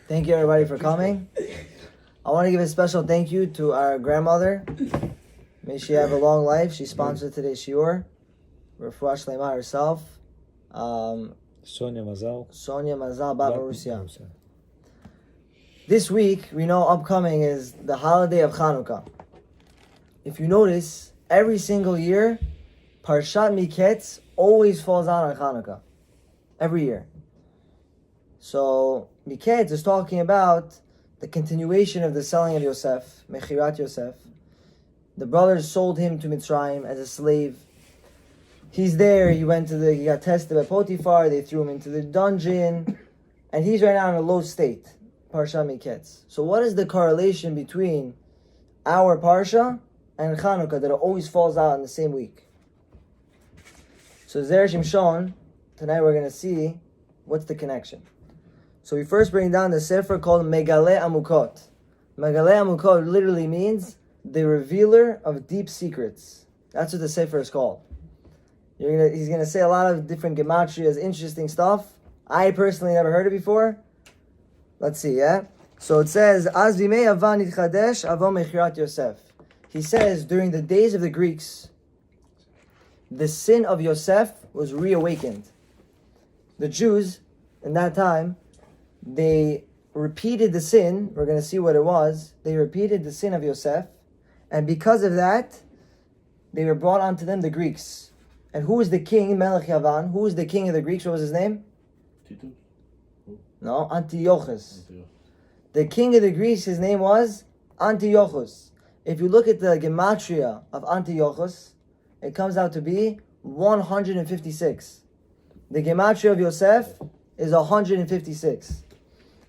Thank you everybody for coming. I want to give a special thank you to our grandmother. May she have a long life. She sponsored today's shiur. Refuah Shlema herself. Sonia Mazal Bat Marussia. This week, we know upcoming is the holiday of Chanukah. If you notice, every single year, Parashat Miketz always falls out on Chanukah. Every year. So, Miketz is talking about the continuation of the selling of Yosef, Mechirat Yosef. The brothers sold him to Mitzrayim as a slave. He's there, he got tested by Potiphar, they threw him into the dungeon, and he's right now in a low state. Parsha Miketz. So what is the correlation between our Parsha and Chanukah that it always falls out in the same week? So Zera Shimshon, tonight we're going to see what's the connection. So we first bring down the sefer called Megale Amukot. Megale Amukot literally means the revealer of deep secrets. That's what the sefer is called. He's going to say a lot of different gematrias, interesting stuff. I personally never heard it before. Let's see, yeah? So it says, Az vimei avan itchadesh avo mechirat Yosef. He says, during the days of the Greeks, the sin of Yosef was reawakened. The Jews, in that time, they repeated the sin. We're going to see what it was. They repeated the sin of Yosef. And because of that, they were brought onto them, the Greeks. And who was the king, Melech Yavan? Who was the king of the Greeks? What was his name? No, Antiochus. The king of the Greeks, his name was Antiochus. If you look at the gematria of Antiochus, it comes out to be 156. The gematria of Yosef is 156.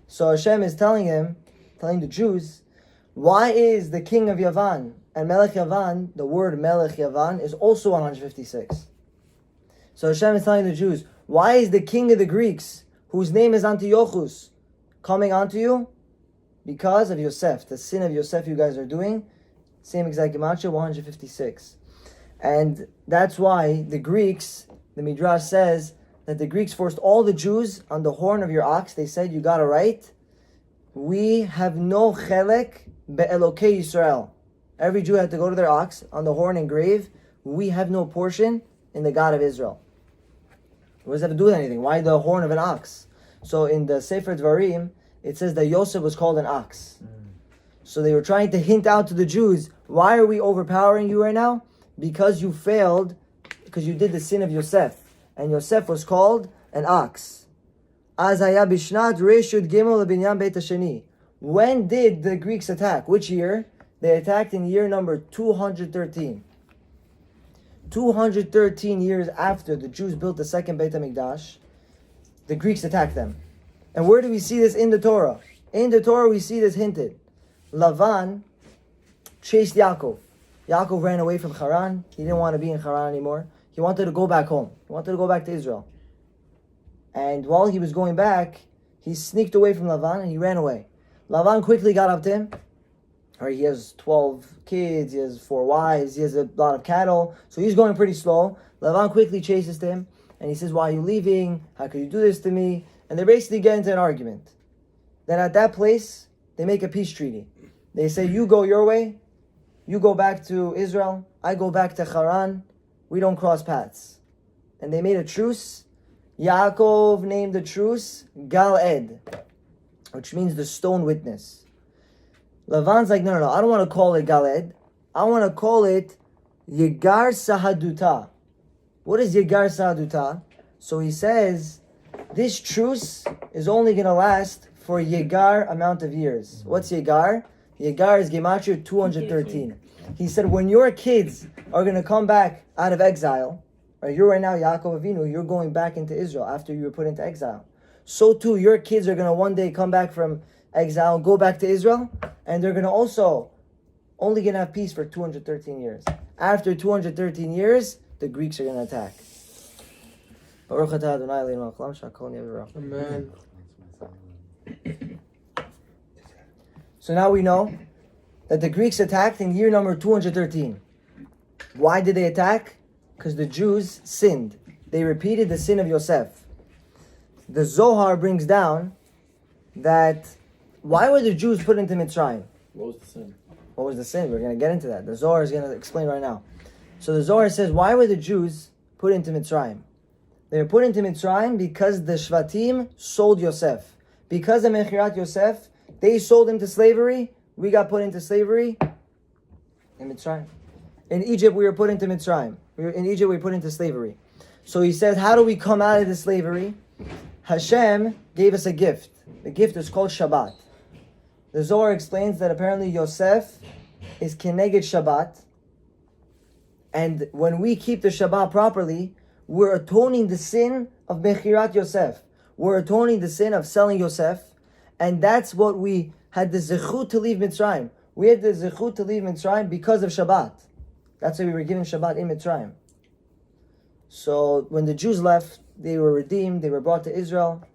So Hashem is telling the Jews, why is the king of Yavan and Melech Yavan, the word Melech Yavan, is also 156. So Hashem is telling the Jews, why is the king of the Greeks, whose name is Antiochus, coming onto you? Because of Yosef, the sin of Yosef you guys are doing. Same exact gematria, 156. And that's why the Greeks, the Midrash says, that the Greeks forced all the Jews on the horn of your ox. They said, you got to write, we have no chelek be'elokei Yisrael. Every Jew had to go to their ox on the horn and grave, we have no portion in the God of Israel. What does that have to do with anything? Why the horn of an ox? So in the Sefer Dvarim, it says that Yosef was called an ox. So they were trying to hint out to the Jews, why are we overpowering you right now? Because you failed, because you did the sin of Yosef. And Yosef was called an ox. Azaya bishnat reshut gimel lebinyan beit hasheni. When did the Greeks attack? Which year? They attacked in year number 213. 213 years after the Jews built the second Beit HaMikdash, the Greeks attacked them. And where do we see this in the Torah? In the Torah we see this hinted. Lavan chased Yakov. Yakov ran away from Haran. He didn't want to be in Haran anymore. He wanted to go back home. He wanted to go back to Israel. And while he was going back, he sneaked away from Lavan and he ran away. Lavan quickly got up to him. Right, he has 12 kids, he has 4 wives, he has a lot of cattle, so he's going pretty slow. Lavan quickly chases him, and he says, why are you leaving? How could you do this to me? And they basically get into an argument. Then at that place, they make a peace treaty. They say, you go your way, you go back to Israel, I go back to Haran, we don't cross paths. And they made a truce. Yakov named the truce Gal Ed, which means the stone witness. Lavan's like, no, I don't want to call it Galed. I want to call it Yegar Sahaduta. What is Yegar Sahaduta? So he says, this truce is only going to last for Yegar amount of years. What's Yegar? Yegar is gematria 213. He said, when your kids are going to come back out of exile, right, you're right now Yaakov Avinu, you're going back into Israel after you were put into exile. So too, your kids are going to one day come back from exile, go back to Israel, and they're going to also only going to have peace for 213 years. After 213 years, the Greeks are going to attack. Amen. So now we know that the Greeks attacked in year number 213. Why did they attack? Because the Jews sinned. They repeated the sin of Yosef. The Zohar brings down that why were the Jews put into Mitzrayim? What was the sin? What was the sin? We're going to get into that. The Zohar is going to explain right now. So the Zohar says, why were the Jews put into Mitzrayim? They were put into Mitzrayim because the Shvatim sold Yosef. Because of Mechirat Yosef, they sold him to slavery. We got put into slavery in Mitzrayim. In Egypt, we were put into Mitzrayim. In Egypt, we were put into slavery. So he says, how do we come out of the slavery? Hashem gave us a gift. The gift is called Shabbat. The Zohar explains that apparently Yosef is Keneged Shabbat. And when we keep the Shabbat properly, we're atoning the sin of Mechirat Yosef. We're atoning the sin of selling Yosef. And that's what we had the zechut to leave Mitzrayim. We had the zechut to leave Mitzrayim because of Shabbat. That's why we were given Shabbat in Mitzrayim. So when the Jews left, they were redeemed, they were brought to Israel.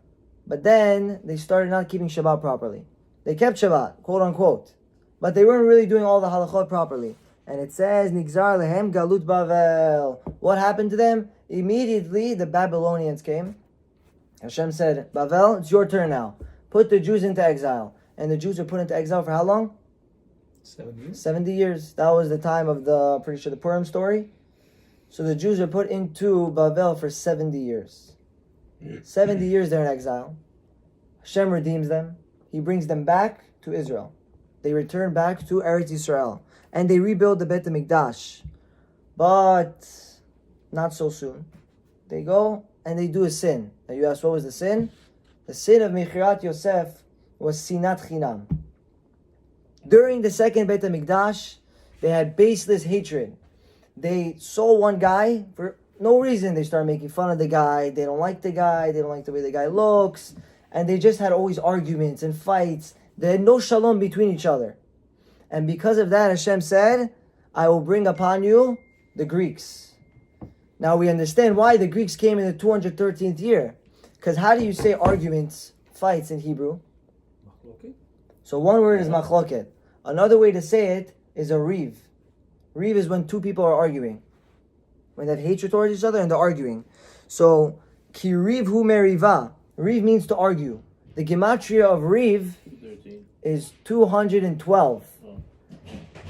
But then they started not keeping Shabbat properly. They kept Shabbat, quote unquote. But they weren't really doing all the halachot properly. And it says, Nigzar lehem galut Bavel. What happened to them? Immediately the Babylonians came. Hashem said, Bavel, it's your turn now. Put the Jews into exile. And the Jews were put into exile for how long? 7 years. 70 years. That was the time of the, pretty sure, the Purim story. So the Jews were put into Bavel for 70 years. 70 years they're in exile. Hashem redeems them. He brings them back to Israel. They return back to Eretz Yisrael. And they rebuild the Beit HaMikdash. But not so soon. They go and they do a sin. Now you ask, what was the sin? The sin of Mechirat Yosef was Sinat Chinam. During the second Beit HaMikdash, they had baseless hatred. They saw one guy for no reason. They started making fun of the guy. They don't like the guy. They don't like the way the guy looks. And they just had always arguments and fights. They had no shalom between each other. And because of that, Hashem said, I will bring upon you the Greeks. Now we understand why the Greeks came in the 213th year. Because how do you say arguments, fights in Hebrew? So one word is machloket. Another way to say it is a riv. Riv is when two people are arguing. When they have hatred towards each other and they're arguing. So, ki riv hu meriva. Riv means to argue. The gematria of riv is 212.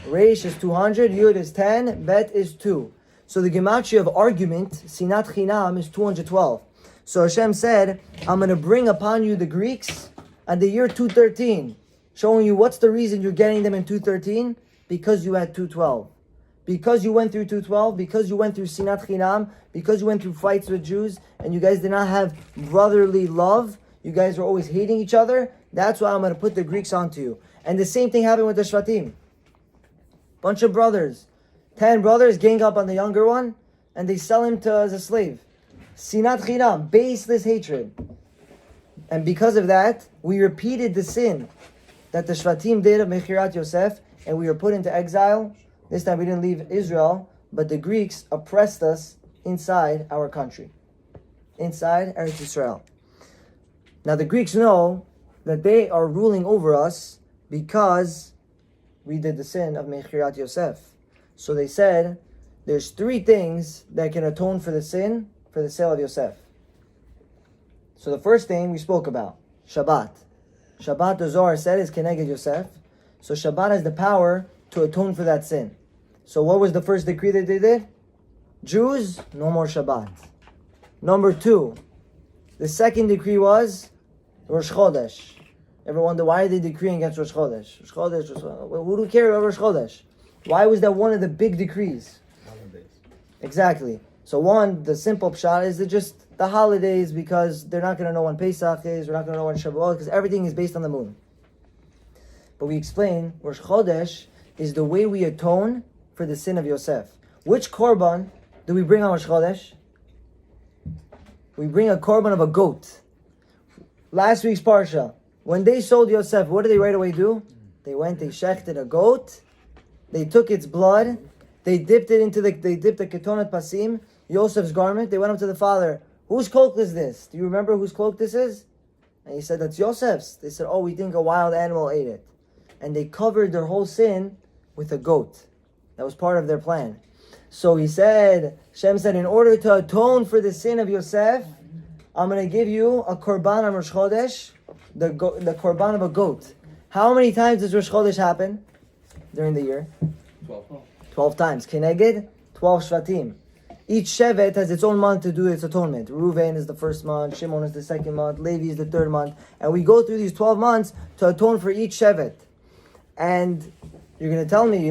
Reish is 200, Yud is 10, Bet is 2. So the gematria of argument, Sinat Chinam, is 212. So Hashem said, I'm going to bring upon you the Greeks at the year 213. Showing you what's the reason you're getting them in 213? Because you had 212. Because you went through 212, because you went through Sinat Chinam, because you went through fights with Jews, and you guys did not have brotherly love, you guys were always hating each other, that's why I'm going to put the Greeks onto you. And the same thing happened with the Shvatim. Bunch of brothers. 10 brothers gang up on the younger one, and they sell him as a slave. Sinat Chinam, baseless hatred. And because of that, we repeated the sin that the Shvatim did of Mechirat Yosef, and we were put into exile. This time we didn't leave Israel, but the Greeks oppressed us inside our country. Inside Eretz Yisrael. Now the Greeks know that they are ruling over us because we did the sin of Mechirat Yosef. So they said, there's 3 things that can atone for the sin for the sale of Yosef. So the first thing we spoke about, Shabbat. Shabbat, the Zohar said, is Keneged Yosef. So Shabbat has the power to atone for that sin. So what was the first decree that they did? Jews, no more Shabbat. Number 2, the second decree was Rosh Chodesh. Ever wonder why are they decreeing against Rosh Chodesh? Rosh Chodesh, who do care about Rosh Chodesh? Why was that one of the big decrees? Holidays. Exactly. So one, the simple pshat is that just the holidays, because they're not going to know when Pesach is, we're not going to know when Shavuot, because everything is based on the moon. But we explain, Rosh Chodesh is the way we atone for the sin of Yosef. Which korban do we bring on Rosh Chodesh? We bring a korban of a goat. Last week's parsha, when they sold Yosef, what did they right away do? They went, they shechted a goat, they took its blood, they dipped the ketonat pasim, Yosef's garment, they went up to the father, whose cloak is this? Do you remember whose cloak this is? And he said, that's Yosef's. They said, oh, we think a wild animal ate it. And they covered their whole sin with a goat. That was part of their plan. So he said, Shem said, in order to atone for the sin of Yosef, I'm going to give you a korban on Rosh Chodesh, the korban of a goat. How many times does Rosh Chodesh happen during the year? 12 times. Keneged, 12 Shvatim. Each Shevet has its own month to do its atonement. Reuven is the first month, Shimon is the second month, Levi is the third month. And we go through these 12 months to atone for each Shevet. And you're going to tell me,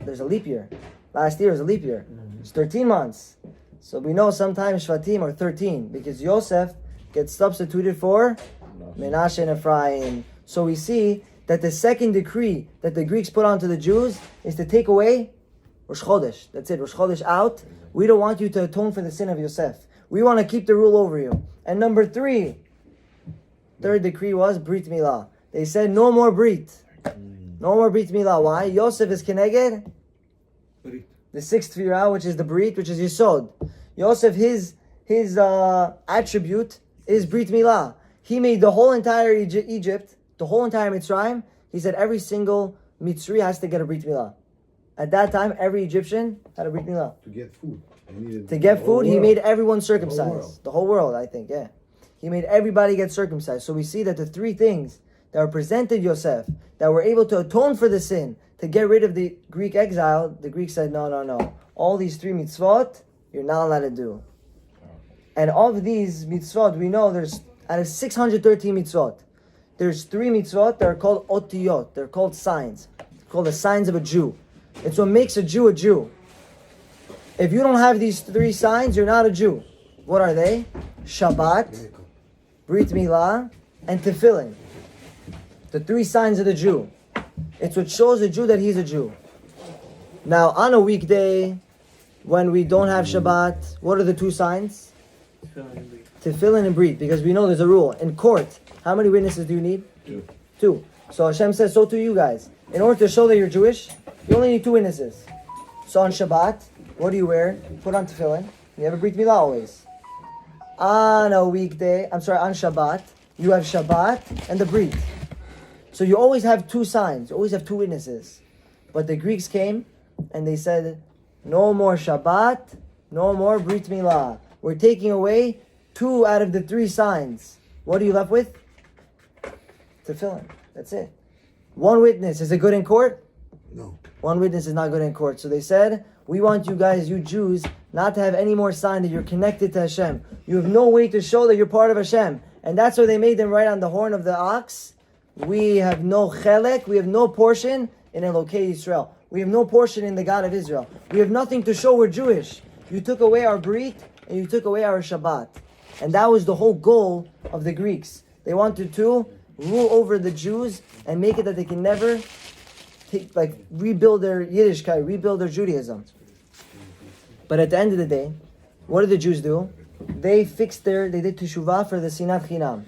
there's a leap year. Last year was a leap year. It's 13 months. So we know sometimes Shvatim are 13 because Yosef gets substituted for Menashe and Ephraim. So we see that the second decree that the Greeks put onto the Jews is to take away Rosh Chodesh. That's it, Rosh Chodesh out. We don't want you to atone for the sin of Yosef. We want to keep the rule over you. And number 3, third decree was Brit Milah. They said no more Brit. No more Brit Milah. Why? Yosef is Keneged the 6th Tefirah, which is the Brit, which is Yesod. Yosef, his attribute is Brit Milah. He made the whole entire Egypt, the whole entire Mitzrayim. He said every single Mitzri has to get a Brit Milah. At that time, every Egyptian had a Brit Milah. To get food. He made everyone circumcised. The whole world, I think, yeah. He made everybody get circumcised. So we see that the 3 things that were presented Yosef, that were able to atone for the sin, to get rid of the Greek exile, the Greeks said, no. All these 3 mitzvot, you're not allowed to do. And of these mitzvot, we know there's, out of 613 mitzvot, there's 3 mitzvot that are called otiyot. They're called signs. They're called the signs of a Jew. It's what makes a Jew a Jew. If you don't have these 3 signs, you're not a Jew. What are they? Shabbat, Brit Milah, and Tefillin. The 3 signs of the Jew. It's what shows a Jew that he's a Jew. Now, on a weekday, when we don't have Shabbat, what are the 2 signs? Tefillin and Brit, because we know there's a rule. In court, how many witnesses do you need? 2. So Hashem says, so to you guys. In order to show that you're Jewish, you only need 2 witnesses. So on Shabbat, what do you wear? Put on tefillin. You have a Brit Milah always. On Shabbat, you have Shabbat and the Brit. So you always have 2 signs. You always have 2 witnesses. But the Greeks came and they said, no more Shabbat, no more Brit Milah. We're taking away 2 out of the 3 signs. What are you left with? Tefillin. That's it. 1 witness. Is it good in court? No. 1 witness is not good in court. So they said, we want you guys, you Jews, not to have any more sign that you're connected to Hashem. You have no way to show that you're part of Hashem. And that's why they made them write on the horn of the ox, we have no chelek, we have no portion in Elokei Israel. We have no portion in the God of Israel. We have nothing to show we're Jewish. You took away our Brit and you took away our Shabbat. And that was the whole goal of the Greeks. They wanted to rule over the Jews and make it that they can never rebuild their Yiddishkeit, rebuild their Judaism. But at the end of the day, what did the Jews do? They did teshuvah for the sinat chinam.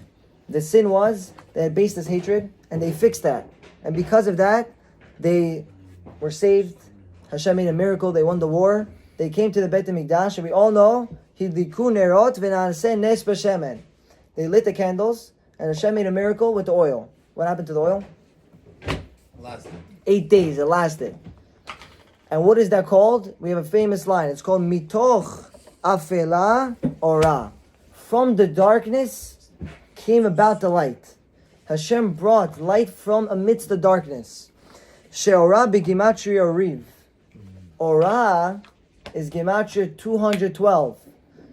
The sin was, they had baseless hatred, and they fixed that. And because of that, they were saved. Hashem made a miracle, they won the war. They came to the Beit HaMikdash, and we all know, they lit the candles, and Hashem made a miracle with the oil. What happened to the oil? Lasted. 8 days, it lasted. And what is that called? We have a famous line. It's called Mitoch Afela Ora. From the darkness came about the light. Hashem brought light from amidst the darkness. She'ora begimatria oriv. Ora is gematria 212.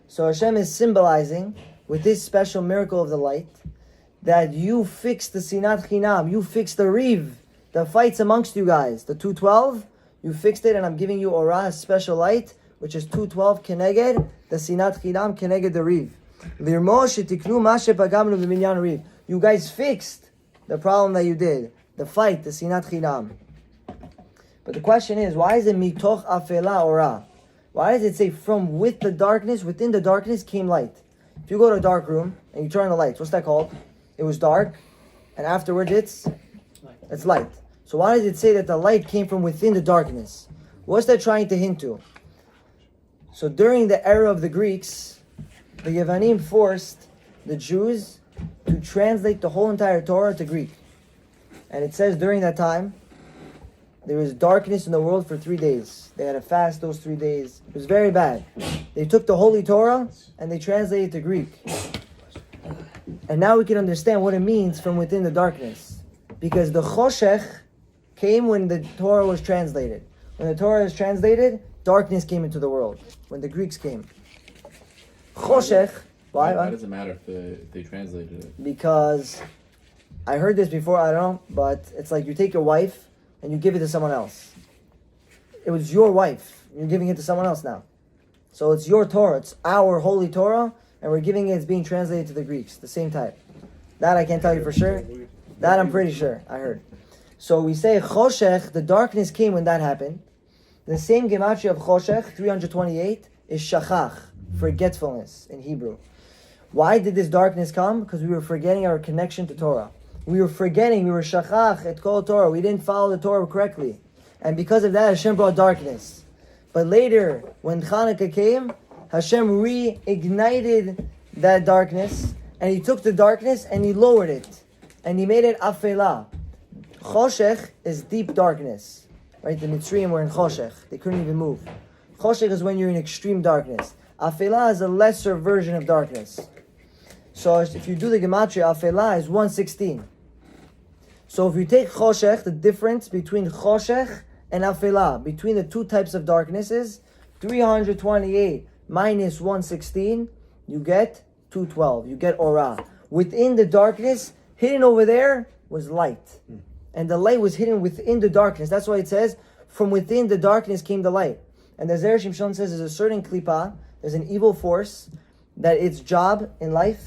So Hashem is symbolizing, with this special miracle of the light, that you fix the sinat chinam, you fix the riv, the fights amongst you guys. The 212, you fixed it, and I'm giving you Ora, a special light, which is 212 keneged, the sinat chinam keneged the riv. You guys fixed the problem that you did, the fight, the sinat chinam. But the question is, why is it mitoch afela ora? Why does it say from with the darkness, within the darkness came light? If you go to a dark room and you turn on the lights, what's that called? It was dark, and afterwards it's light. So why does it say that the light came from within the darkness? What's that trying to hint to? So during the era of the Greeks, the Yevanim forced the Jews to translate the whole entire Torah to Greek. And it says during that time, there was darkness in the world for 3 days. They had to fast those 3 days. It was very bad. They took the Holy Torah and they translated it to Greek. And now we can understand what it means from within the darkness. Because the choshech came when the Torah was translated. When the Torah is translated, darkness came into the world. When the Greeks came. Choshech. Why does it matter if they translated it? Because I heard this before, I don't know, but it's like you take your wife and you give it to someone else. It was your wife. You're giving it to someone else now. So it's your Torah. It's our holy Torah, and we're giving it, it's being translated to the Greeks, the same type. That I can't tell you for sure. That I'm pretty sure, I heard. So we say choshech, the darkness came when that happened. The same gematria of choshech, 328, is shachach, forgetfulness in Hebrew. Why did this darkness come? Because we were forgetting our connection to Torah. We were forgetting, we were shachach et kol Torah. We didn't follow the Torah correctly. And because of that, Hashem brought darkness. But later, when Hanukkah came, Hashem reignited that darkness, and He took the darkness and He lowered it. And He made it afela. Choshech is deep darkness. Right? The Mitzrayim were in choshech. They couldn't even move. Choshech is when you're in extreme darkness. Afela is a lesser version of darkness. So if you do the gematria, afela is 116. So if you take choshech, the difference between choshech and afela, between the two types of darknesses, 328 minus 116, you get 212. You get ora. Within the darkness, hidden over there, was light. And the light was hidden within the darkness. That's why it says, from within the darkness came the light. And the Zera Shimshon says there's a certain klipa, there's an evil force, that its job in life,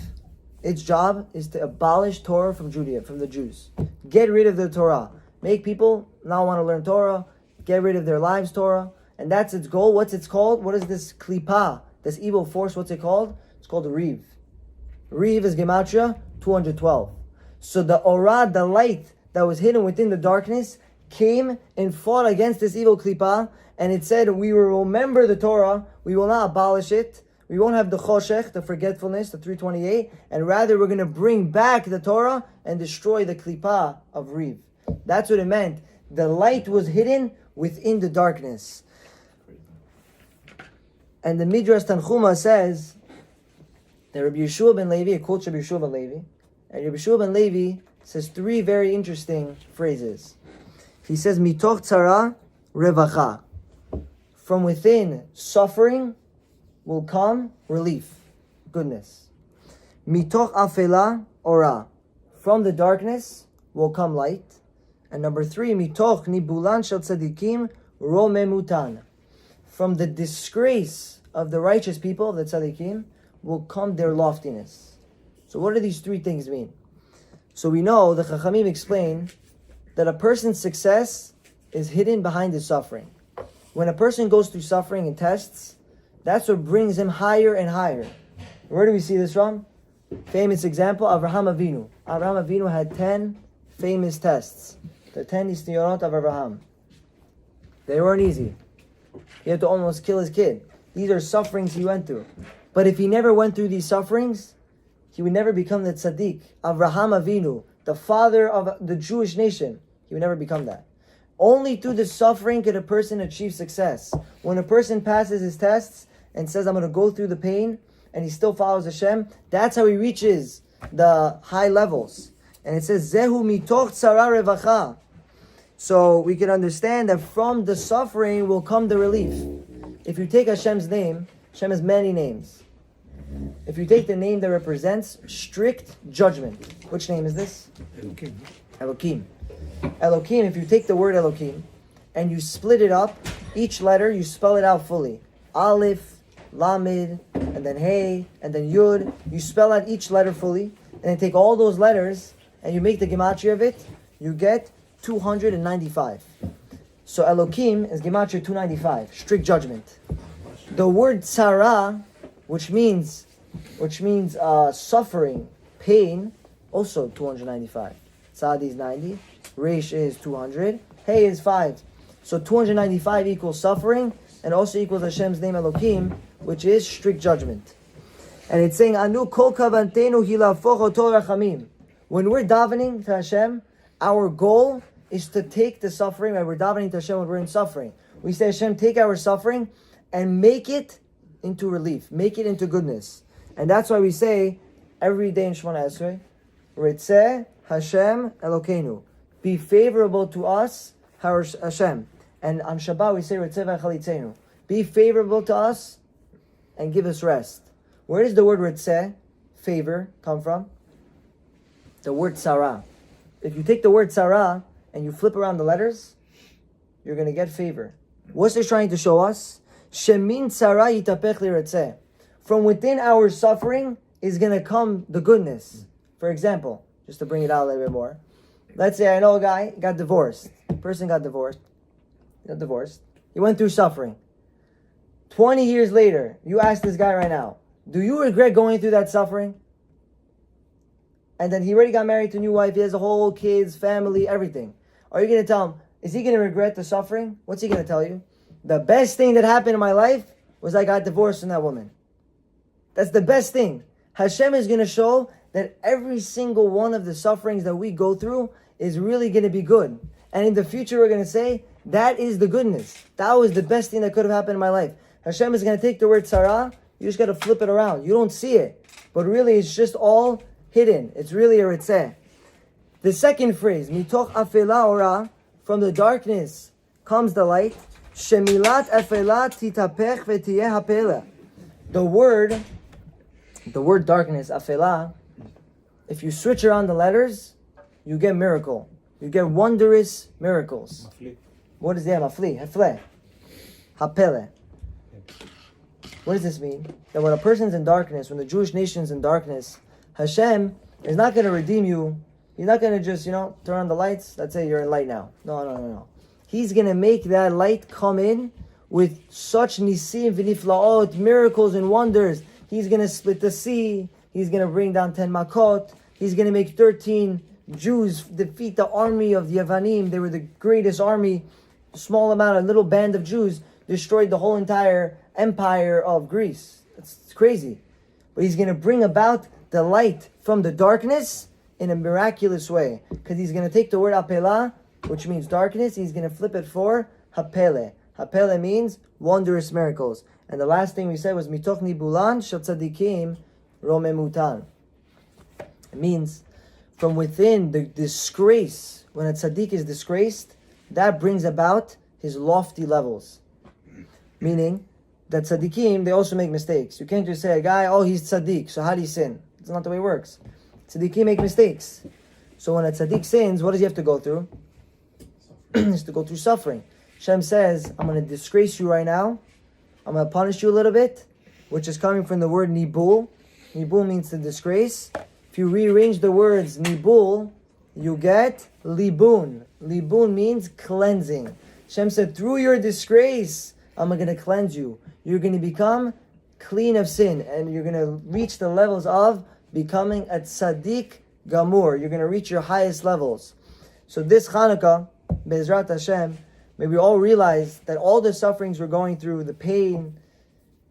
its job is to abolish Torah from Judaism, from the Jews. Get rid of the Torah. Make people not want to learn Torah. Get rid of their lives Torah. And that's its goal. What's it called? What is this klipa, this evil force, what's it called? It's called Riv. Riv is gematria 212. So the ora, the light that was hidden within the darkness, came and fought against this evil klipa. And it said, we will remember the Torah. We will not abolish it. We won't have the choshech, the forgetfulness, the 328, and rather we're going to bring back the Torah and destroy the klipa of Riv. That's what it meant. The light was hidden within the darkness. And the Midrash Tanchuma says that Rabbi Yeshua ben Levi, it quotes Rabbi Yeshua ben Levi, and Rabbi Yeshua ben Levi says three very interesting phrases. He says, Mitoch tzara revacha. From within suffering will come relief, goodness. Mitoch afela ora. From the darkness will come light. And number three, mitoch nibulan shel tzadikim romemutan. From the disgrace of the righteous people, the tzadikim, will come their loftiness. So what do these three things mean? So we know, the Chachamim explain, that a person's success is hidden behind his suffering. When a person goes through suffering and tests, that's what brings him higher and higher. Where do we see this from? Famous example, Avraham Avinu. Avraham Avinu had 10 famous tests. The 10 nisniyonot of Avraham. They weren't easy. He had to almost kill his kid. These are sufferings he went through. But if he never went through these sufferings, he would never become the tzaddik. Avraham Avinu, the father of the Jewish nation, he would never become that. Only through the suffering could a person achieve success. When a person passes his tests and says, I'm going to go through the pain, and he still follows Hashem, that's how he reaches the high levels. And it says, Zehu mitoch tzara revacha. So we can understand that from the suffering will come the relief. If you take Hashem's name, Hashem has many names. If you take the name that represents strict judgment, which name is this? Elokim. Elokim, if you take the word Elokim and you split it up, each letter, you spell it out fully. Aleph, Lamed, and then Hey, and then Yud. You spell out each letter fully, and then take all those letters and you make the gematria of it, you get 295. So Elokim is gematria 295, strict judgment. The word tzara, which means suffering, pain, also 295. Tzad is 90, Reish is 200, Hey is 5. So 295 equals suffering, and also equals Hashem's name Elokim, which is strict judgment. And it's saying, Anu kol kavantenu hilafoch oto rachamim. When we're davening to Hashem, our goal is to take the suffering, right? We're davening to Hashem when we're in suffering. We say, Hashem, take our suffering and make it into relief, make it into goodness. And that's why we say every day in Shemona Esrei, Ritzeh Hashem Elokeinu, be favorable to us, Hashem. And on Shabbat we say, Ritzeh v'chalitzenu. Be favorable to us and give us rest. Where does the word Ritzeh, favor, come from? The word tzara. If you take the word tzara and you flip around the letters, you're going to get favor. What's this trying to show us? Shemin tzara yitapech li'ritzeh. From within our suffering is going to come the goodness. For example, just to bring it out a little bit more. Let's say I know a guy got divorced. Person got divorced. He went through suffering. 20 years later, you ask this guy right now, do you regret going through that suffering? And then he already got married to a new wife. He has a whole kids, family, everything. Are you going to tell him, is he going to regret the suffering? What's he going to tell you? The best thing that happened in my life was I got divorced from that woman. That's the best thing. Hashem is going to show that every single one of the sufferings that we go through is really going to be good. And in the future, we're going to say, that is the goodness. That was the best thing that could have happened in my life. Hashem is going to take the word tzara. You just got to flip it around. You don't see it. But really, it's just all hidden. It's really a ritzeh. The second phrase, mitoch afela ora, from the darkness comes the light. Shemilat afela titapech v'tiyeh hapela. The word darkness, afela, if you switch around the letters, you get miracle. You get wondrous miracles. What is that? Mafli, hafle, hapele. What does this mean? That when a person's in darkness, when the Jewish nation's in darkness, Hashem is not going to redeem you. He's not going to just, turn on the lights. Let's say you're in light now. No. He's going to make that light come in with such nisim v'niflaot, miracles and wonders. He's going to split the sea. He's going to bring down 10 makot. He's going to make 13 Jews defeat the army of the Yavanim. They were the greatest army. A little band of Jews destroyed the whole entire empire of Greece. It's crazy. But he's going to bring about the light from the darkness in a miraculous way. Because he's going to take the word apela, which means darkness, he's going to flip it for hapele. Hapele means wondrous miracles. And the last thing we said was mitoch nibulan shel tzadikim romemutan. It means from within the disgrace, when a tzaddik is disgraced, that brings about his lofty levels. Meaning that tzaddikim, they also make mistakes. You can't just say a guy, he's tzaddik, so how do you sin? It's not the way it works. Tzaddikim make mistakes. So when a tzaddik sins, what does he have to go through? He has to go through suffering. Hashem says, I'm going to disgrace you right now. I'm going to punish you a little bit, which is coming from the word nibul. Nibul means to disgrace. If you rearrange the words nibul, you get libun. Libun means cleansing. Hashem said, through your disgrace, I'm going to cleanse you. You're going to become clean of sin, and you're going to reach the levels of becoming a tzaddik gamur. You're going to reach your highest levels. So this Hanukkah, Be'ezrat Hashem, may we all realize that all the sufferings we're going through, the pain,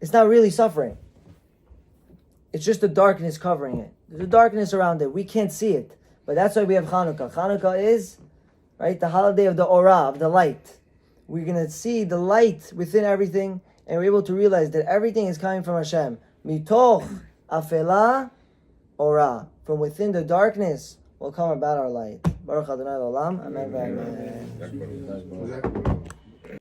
it's not really suffering. It's just the darkness covering it. There's a darkness around it. We can't see it. But that's why we have Hanukkah. Hanukkah is, the holiday of the Orah, of the light. We're going to see the light within everything, and we're able to realize that everything is coming from Hashem. Mitoch afela ora. From within the darkness will come about our light. Baruch Adonai Olam. Amen. Amen.